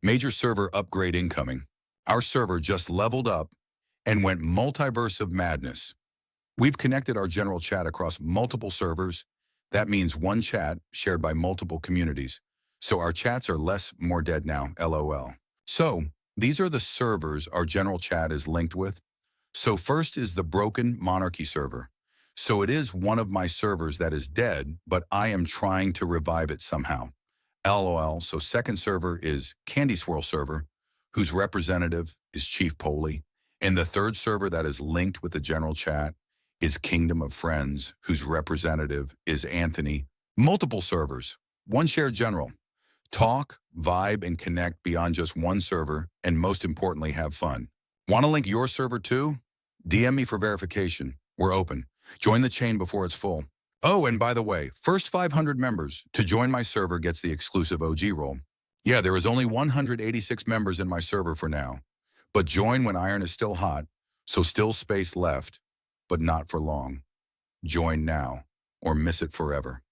Major server upgrade incoming. Our server just leveled up and went multiverse of madness. We've connected our general chat across multiple servers. That means one chat shared by multiple communities. So our chats are less, more dead now, LOL. So these are the servers our general chat is linked with. So first is the broken Monarchy server. So it is one of my servers that is dead, but I am trying to revive it somehow. LOL. So second server is CandySwirl server, whose representative is Chief Poley. And the third server that is linked with the general chat is Kingdom of Friends, whose representative is Anthony. Multiple servers, one shared general. Talk, vibe, and connect beyond just one server, and most importantly, have fun. Want to link your server too? DM me for verification. We're open. Join the chain before it's full. Oh, and by the way, first 500 members to join my server gets the exclusive OG role. Yeah, there is only 186 members in my server for now. But join when iron is still hot, so still space left, but not for long. Join now, or miss it forever.